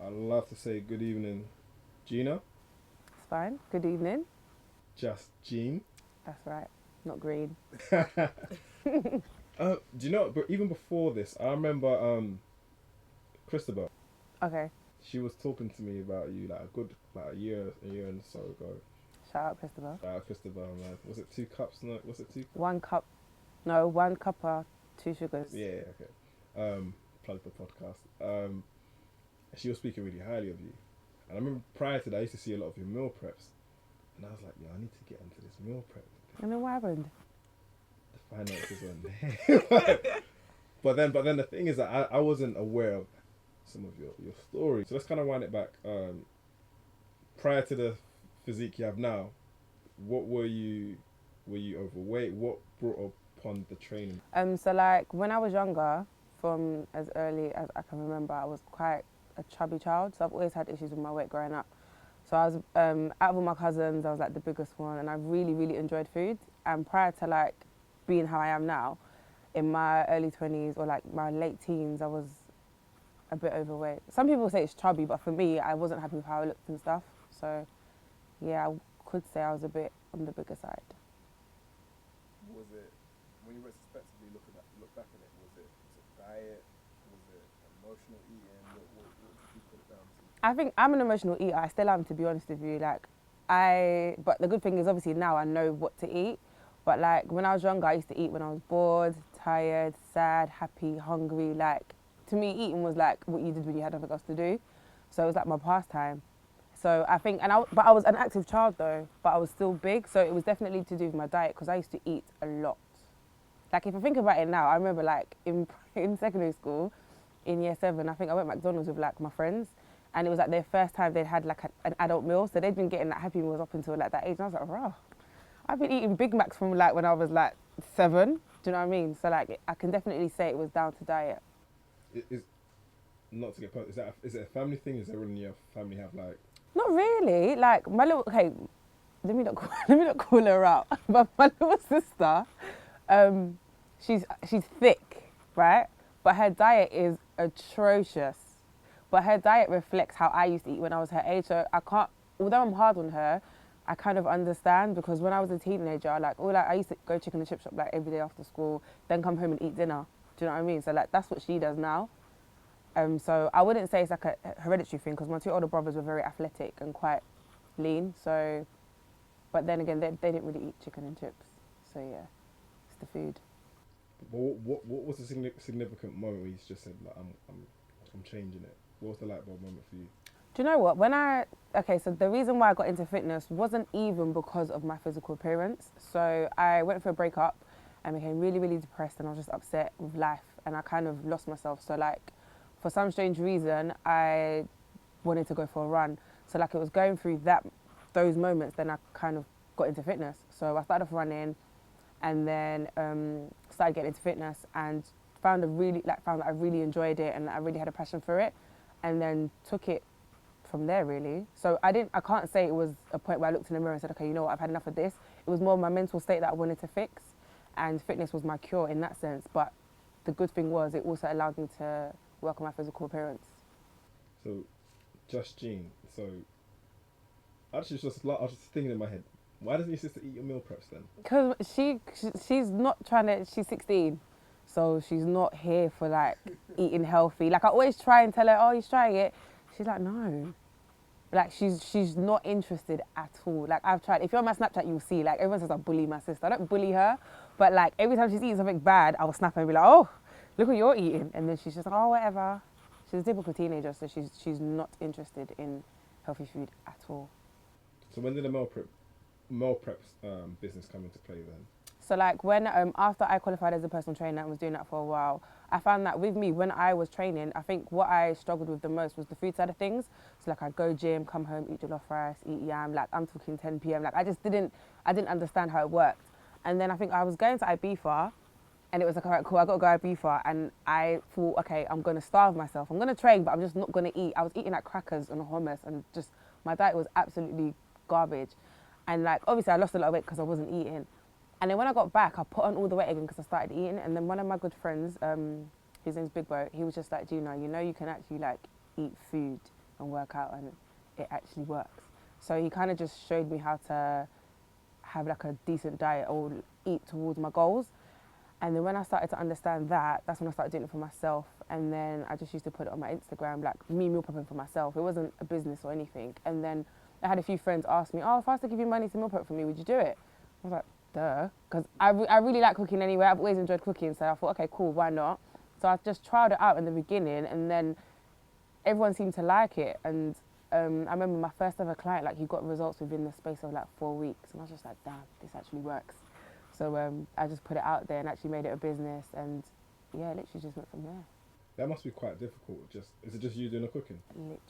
I'd love to say good evening, Gina. It's fine. Good evening. Just Gene. That's right. Not green. Do you know? But even before this, I remember Christabel. Okay. She was talking to me about you like a good like a year and so ago. Shout out, Christopher. Christabel, man. Was it 2 cups? No, was it two? 1 cup. No, 1 cup of 2 sugars. Yeah, okay. Plug the podcast. She was speaking really highly of you, and I remember prior to that, I used to see a lot of your meal preps, and I was like, yo, I need to get into this meal prep. And then what happened? The finances weren't there. but then the thing is that I wasn't aware of some of your story. So let's kind of wind it back. Prior to the physique you have now, what were you? Were you overweight? What brought upon the training? So like when I was younger, from as early as I can remember, I was quite a chubby child. So I've always had issues with my weight growing up. So I was out of all my cousins, I was like the biggest one, and I really, really enjoyed food. And prior to like being how I am now, in my early 20s or like my late teens, I was a bit overweight. Some people say it's chubby, but for me, I wasn't happy with how I looked and stuff. So yeah, I could say I was a bit on the bigger side. Was it when you retrospectively look back at it? Was it diet? Was it emotional eating? What did you put it down to? I think I'm an emotional eater. I still am, to be honest with you. But the good thing is obviously now I know what to eat. But like when I was younger, I used to eat when I was bored, tired, sad, happy, hungry. Like to me, eating was like what you did when you had nothing else to do. So it was like my pastime. So I think, but I was an active child though, but I was still big. So it was definitely to do with my diet because I used to eat a lot. Like if I think about it now, I remember like in secondary school, in year 7, I think I went to McDonald's with like my friends, and it was like their first time they'd had like an adult meal. So they'd been getting like Happy Meals up until like that age, and I was like, raw. I've been eating Big Macs from like when I was like 7. Do you know what I mean? So like I can definitely say it was down to diet. Is not to get personal. Is it a family thing? Is everyone in your family have like? Not really. Like my little let me not call her out. But my little sister, she's thick, right? But her diet is atrocious. But her diet reflects how I used to eat when I was her age. So I can't. Although I'm hard on her, I kind of understand because when I was a teenager, I used to go chicken and chip shop like every day after school, then come home and eat dinner. Do you know what I mean? So like that's what she does now. So I wouldn't say it's like a hereditary thing because my 2 older brothers were very athletic and quite lean. So, but then again, they didn't really eat chicken and chips. So yeah, it's the food. What was the significant moment where you just said like I'm changing it? What was the light bulb moment for you? Do you know what? So the reason why I got into fitness wasn't even because of my physical appearance. So I went for a breakup and became really, really depressed, and I was just upset with life, and I kind of lost myself. So like, for some strange reason, I wanted to go for a run. So like it was going through those moments, then I kind of got into fitness. So I started off running, and then started getting into fitness, and found that I really enjoyed it, and I really had a passion for it, and then took it from there really. So I can't say it was a point where I looked in the mirror and said, okay, you know what, I've had enough of this. It was more my mental state that I wanted to fix, and fitness was my cure in that sense. But the good thing was it also allowed me to work on my physical appearance. So, just Jean. So, I was just thinking in my head, why doesn't your sister eat your meal preps then? Because she's not trying to, she's 16. So she's not here for like eating healthy. Like I always try and tell her, oh, you're trying it. She's like, no. Like she's not interested at all. Like I've tried. If you're on my Snapchat, you'll see. Like everyone says I bully my sister. I don't bully her, but like every time she's eating something bad, I will snap her and be like, oh, look what you're eating. And then she's just like, oh, whatever. She's a typical teenager, so she's not interested in healthy food at all. So when did the meal preps business come into play then? So like when after I qualified as a personal trainer and was doing that for a while, I found that with me when I was training, I think what I struggled with the most was the food side of things. So like I'd go gym, come home, eat jollof rice, eat yam. Like I'm talking 10 p.m. Like I didn't understand how it worked. And then I think I was going to Ibiza, and it was like, all right, cool, I got to go Ibiza, and I thought, okay, I'm going to starve myself. I'm going to train, but I'm just not going to eat. I was eating like crackers and hummus, and just my diet was absolutely garbage. And like obviously I lost a lot of weight because I wasn't eating. And then when I got back, I put on all the weight again because I started eating. And then one of my good friends, his name's Big Bo, he was just like, Gina, you know you can actually like eat food and work out, and it actually works. So he kind of just showed me how to have like a decent diet or eat towards my goals. And then when I started to understand that, that's when I started doing it for myself. And then I just used to put it on my Instagram, like me meal prepping for myself. It wasn't a business or anything. And then I had a few friends ask me, oh, if I was to give you money to meal prep for me, would you do it? I was like, duh. Because I really like cooking anyway. I've always enjoyed cooking. So I thought, okay, cool, why not? So I just tried it out in the beginning, and then everyone seemed to like it. And I remember my first ever client, like he got results within the space of like 4 weeks. And I was just like, damn, this actually works. So I just put it out there and actually made it a business, and yeah, literally just went from there. That must be quite difficult. Is it just you doing the cooking? Literally.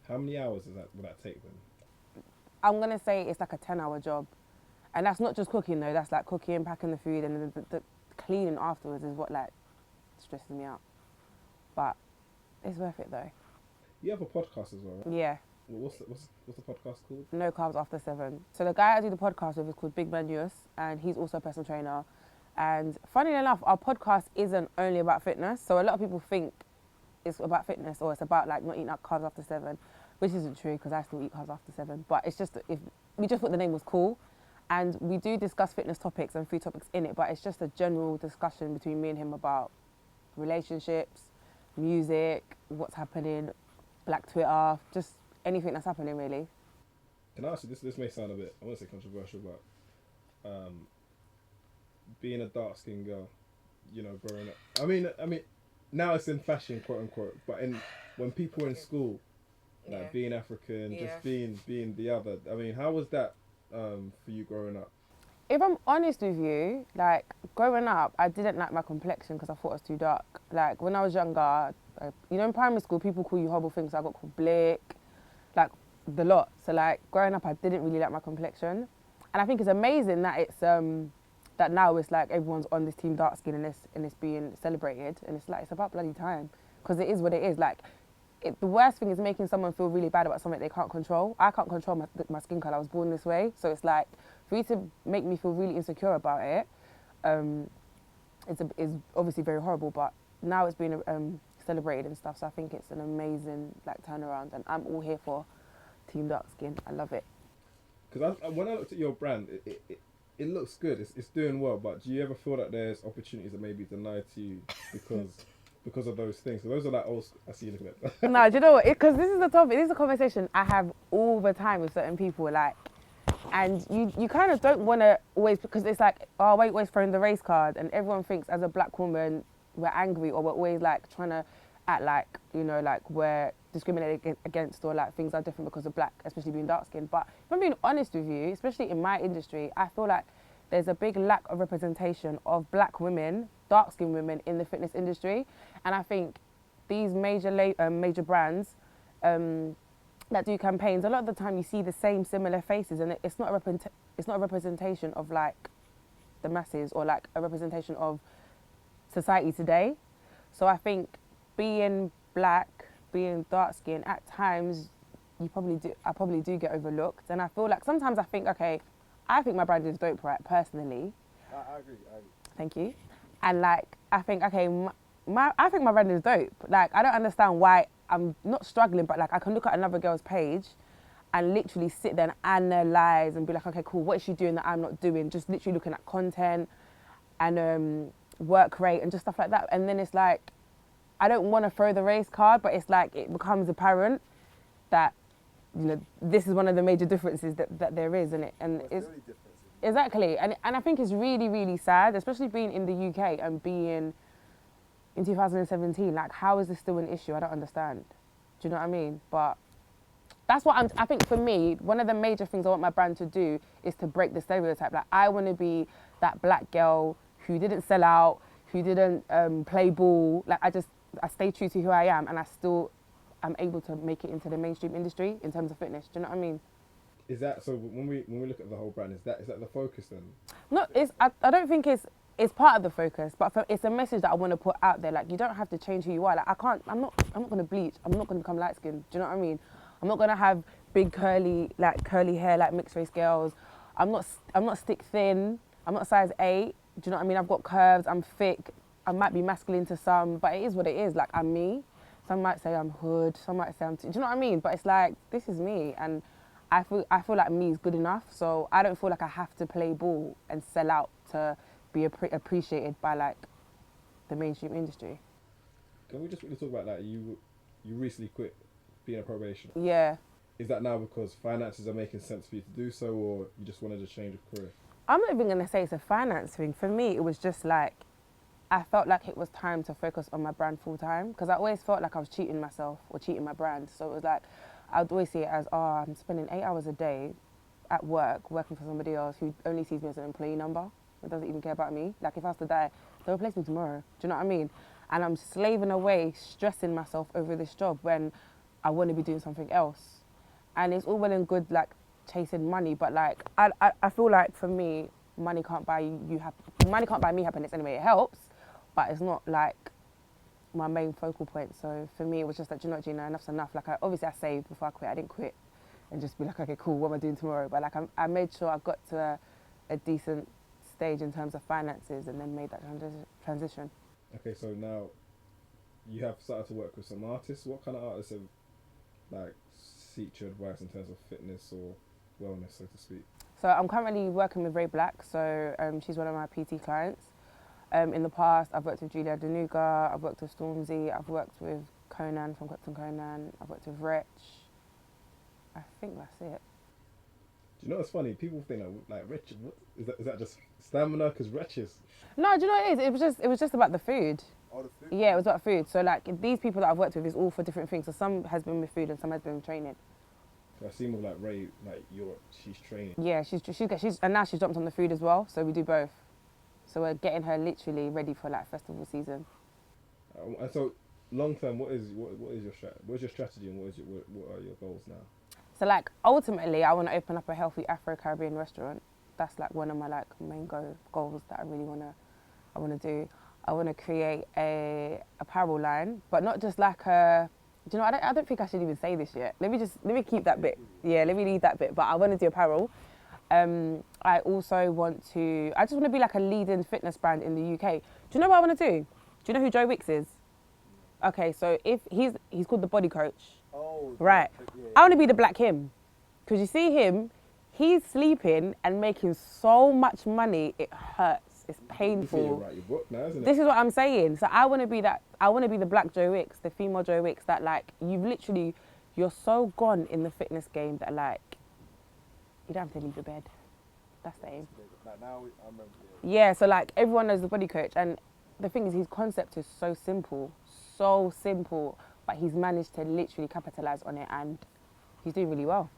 How many hours would that take then? I'm gonna say it's like a 10-hour job, and that's not just cooking though. That's like cooking, packing the food, and then the cleaning afterwards is what like stresses me out. But it's worth it though. You have a podcast as well, right? Yeah. What's the podcast called? No Carbs After 7. So the guy I do the podcast with is called Big Man Yus, and he's also a personal trainer. And funny enough, our podcast isn't only about fitness. So a lot of people think it's about fitness or it's about like not eating carbs after 7, which isn't true because I still eat carbs after 7. But it's just, if we just thought the name was cool. And we do discuss fitness topics and food topics in it, but it's just a general discussion between me and him about relationships, music, what's happening, Black Twitter, just anything that's happening really. Can I ask you, this may sound a bit, I won't say controversial, but being a dark-skinned girl, you know, growing up. I mean, now it's in fashion, quote unquote, but when people were in school, like being African, just being the other. I mean, how was that for you growing up? If I'm honest with you, like growing up, I didn't like my complexion because I thought it was too dark. Like when I was younger, you know, in primary school, people call you horrible things. So I got called Blick, like the lot. So like growing up, I didn't really like my complexion, and I think it's amazing that it's that now it's like everyone's on this team dark skin and it's being celebrated, and it's like it's about bloody time because it is what it is. Like the worst thing is making someone feel really bad about something they can't control. I can't control my skin colour. I was born this way, so it's like for you to make me feel really insecure about it, it's obviously very horrible. But now it's being celebrated and stuff, so I think it's an amazing like turnaround, and I'm all here for team dark skin. I love it. Because when I looked at your brand, it looks good. It's doing well. But do you ever feel that there's opportunities that may be denied to you because of those things? So those are like old. I see you looking at that. No, do you know what? Because this is the topic. This is a conversation I have all the time with certain people. Like, and you kind of don't want to always, because it's like, oh, wait, always throwing the race card, and everyone thinks as a black woman we're angry or we're always like trying to act like, you know, like we're discriminated against or like things are different because of black, especially being dark skinned. But if I'm being honest with you, especially in my industry, I feel like there's a big lack of representation of black women, dark skinned women in the fitness industry. And I think these major brands that do campaigns, a lot of the time you see the same similar faces, and it's not a representation of like the masses or like a representation of society today. So I think being black, being dark skinned, at times I probably do get overlooked. And I feel like sometimes I think, okay, I think my brand is dope, right, personally. I agree. Thank you. And like, I think, okay, I think my brand is dope. Like, I don't understand why I'm not struggling, but like I can look at another girl's page and literally sit there and analyze and be like, okay, cool, what is she doing that I'm not doing? Just literally looking at content and work rate and just stuff like that. And then it's like, I don't want to throw the race card, but it's like it becomes apparent that, you know, this is one of the major differences that there is in it. And it's exactly. And I think it's really, really sad, especially being in the UK and being in 2017. Like, how is this still an issue? I don't understand. Do you know what I mean? But that's what I think for me, one of the major things I want my brand to do is to break the stereotype. Like, I want to be that black girl who didn't sell out, who didn't play ball. Like, I stay true to who I am, and I'm able to make it into the mainstream industry in terms of fitness. Do you know what I mean? Is that so? When we look at the whole brand, is that the focus then? No, I don't think it's part of the focus, but it's a message that I want to put out there. Like, you don't have to change who you are. Like, I'm not going to bleach. I'm not going to become light skinned. Do you know what I mean? I'm not going to have big curly hair like mixed race girls. I'm not stick thin. I'm not size 8. Do you know what I mean? I've got curves. I'm thick. I might be masculine to some, but it is what it is. Like, I'm me. Some might say I'm hood. Some might say do you know what I mean? But it's like, this is me, and I feel like me is good enough. So I don't feel like I have to play ball and sell out to be appreciated by like the mainstream industry. Can we just really talk about that? You recently quit being a probation. Yeah. Is that now because finances are making sense for you to do so, or you just wanted a change of career? I'm not even going to say it's a finance thing. For me, it was just like, I felt like it was time to focus on my brand full time, because I always felt like I was cheating myself or cheating my brand. So it was like, I'd always see it as, I'm spending 8 hours a day at work, working for somebody else who only sees me as an employee number. It doesn't even care about me. Like, if I was to die, they'll replace me tomorrow. Do you know what I mean? And I'm slaving away, stressing myself over this job when I want to be doing something else. And it's all well and good, like, chasing money, but like, I feel like for me, money can't buy money can't buy me happiness anyway. It helps, but it's not like my main focal point. So for me, it was just like, do you know what, Gina, enough's enough. Like, obviously I saved before I quit. I didn't quit and just be like, okay, cool, what am I doing tomorrow? But like, I made sure I got to a decent stage in terms of finances, and then made that transition. Okay, so now you have started to work with some artists. What kind of artists have like sought your advice in terms of fitness or wellness, so to speak? So I'm currently working with Ray Black. So she's one of my PT clients. In the past, I've worked with Adenuga, I've worked with Stormzy, I've worked with Konan from Krept and Konan, I've worked with Wretch. I think that's it. Do you know what's funny? People think like Wretch, what, is that just stamina? Because Wretch is... No, do you know what it is? It was just about the food. Oh, the food? Yeah, it was about food. So like, these people that I've worked with is all for different things. So some has been with food and some has been with training. I see with like Ray, like she's training. Yeah, she's and now she's jumped on the food as well. So we do both. So we're getting her literally ready for like festival season. And so, long term, what is your strategy, and what are your goals now? So like, ultimately, I want to open up a healthy Afro-Caribbean restaurant. That's like one of my like main goals that I really wanna do. I want to create a apparel line, but not just like a. Do you know? I don't think I should even say this yet. Let me keep that bit. Yeah, let me leave that bit. But I want to do apparel. I also want to. I just want to be like a leading fitness brand in the UK. Do you know what I want to do? Do you know who Joe Wicks is? Okay, so if he's called the Body Coach. Oh. Right. Yeah. I want to be the Black him, because you see him, he's sleeping and making so much money. It hurts. It's painful. You write your book now, isn't it? This is what I'm saying. So I want to be that. I want to be the Black Joe Wicks, the female Joe Wicks that like you're so gone in the fitness game that like you don't have to leave your bed. That's the aim. Like now, I remember. Yeah. So like everyone knows the Body Coach, and the thing is, his concept is so simple, but he's managed to literally capitalize on it, and he's doing really well.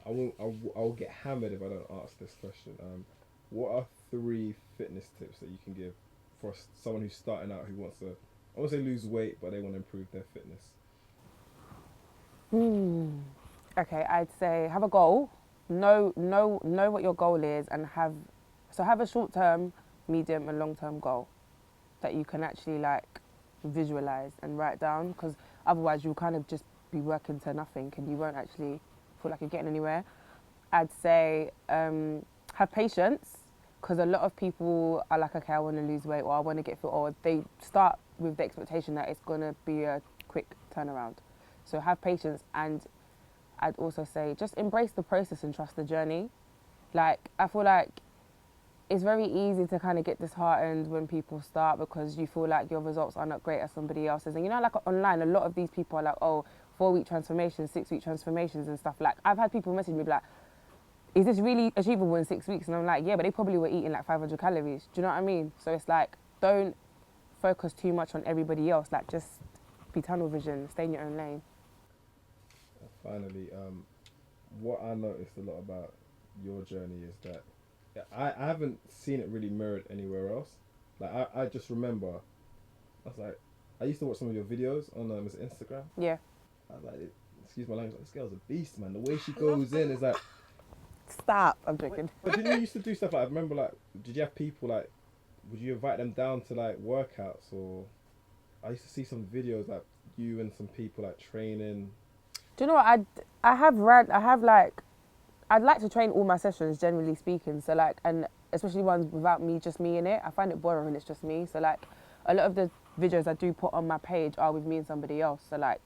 I will get hammered if I don't ask this question. What are 3 fitness tips that you can give for someone who's starting out who wants to, I won't say lose weight, but they want to improve their fitness? Okay, I'd say have a goal. Know what your goal is, and have a short-term, medium, and long-term goal that you can actually like visualize and write down, because otherwise you'll kind of just be working to nothing and you won't actually feel like you're getting anywhere. I'd say have patience, because a lot of people are like, okay, I want to lose weight or I want to get fit, or they start with the expectation that it's going to be a quick turnaround. So have patience, and I'd also say just embrace the process and trust the journey. Like, I feel like it's very easy to kind of get disheartened when people start because you feel like your results are not great as somebody else's. And you know, like online, a lot of these people are like, oh, 4-week transformations, 6-week transformations and stuff. Like, I've had people message me like, is this really achievable in 6 weeks? And I'm like, yeah, but they probably were eating like 500 calories. Do you know what I mean? So it's like, don't focus too much on everybody else. Like, just be tunnel vision, stay in your own lane. Finally, what I noticed a lot about your journey is that I haven't seen it really mirrored anywhere else. Like, I just remember, I was like, I used to watch some of your videos on Instagram. Yeah. I was like, excuse my language, like, this girl's a beast, man. The way she goes in is like... Stop, I'm joking. But didn't you used to do stuff like, I remember like, did you have people like, would you invite them down to like workouts, or... I used to see some videos like you and some people like training. Do you know what, I'd like to train all my sessions, generally speaking. So like, and especially ones without me, just me in it. I find it boring when it's just me. So like, a lot of the videos I do put on my page are with me and somebody else. So like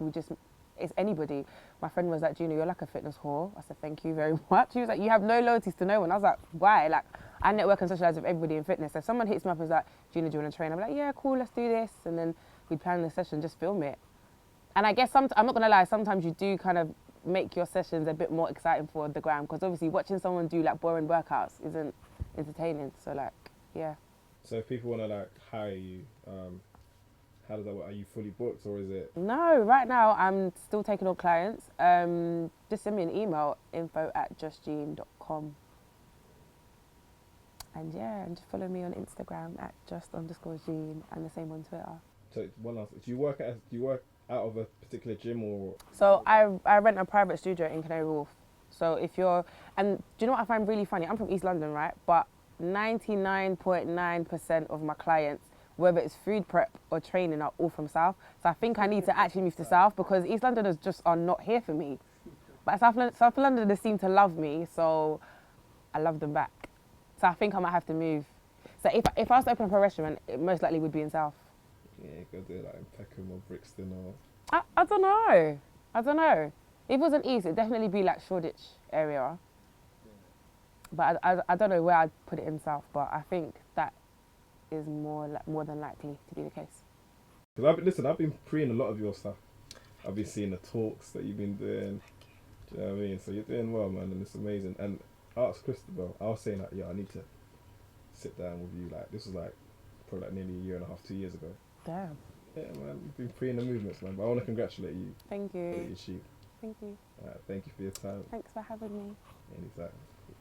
it's anybody. My friend was like, Gina, you're like a fitness whore. I said, thank you very much. He was like, you have no loyalties to no one. I was like, why? Like, I network and socialise with everybody in fitness. So if someone hits me up and is like, Gina, do you want to train? I'm like, yeah, cool, let's do this. And then we'd plan the session, just film it. And I guess I'm not going to lie, sometimes you do kind of make your sessions a bit more exciting for the gram, because obviously watching someone do like boring workouts isn't entertaining. So like, yeah. So if people want to like hire you, how does that work? Are you fully booked or is it? No, right now I'm still taking on clients. Just send me an email, info@justgene.com. And yeah, and just follow me on Instagram at @just_Gene and the same on Twitter. So one last, do you work out of a particular gym or? So I rent a private studio in Canary Wharf. So if you're, and do you know what I find really funny? I'm from East London, right? But 99.9% of my clients, whether it's food prep or training, are all from South. So I think I need to actually move to South, because East Londoners just are not here for me. But South Londoners seem to love me, so I love them back. So I think I might have to move. So if I was to open up a restaurant, it most likely would be in South. Yeah, go do it like in Peckham or Brixton or. I don't know. I don't know. If it wasn't East, it'd definitely be like Shoreditch area. But I don't know where I'd put it in South, but I think that is more than likely to be the case. Because I've been preing a lot of your stuff. I've been seeing the talks that you've been doing. Do you know what I mean? So you're doing well, man, and it's amazing. And I asked Christabel, I was saying like, yeah, I need to sit down with you. Like, this was like probably like nearly a year and a half, 2 years ago. Damn. Yeah, man, you've been preing the movements, man. But I want to congratulate you. Thank you. Thank you. Thank you. Thank you for your time. Thanks for having me. Anytime.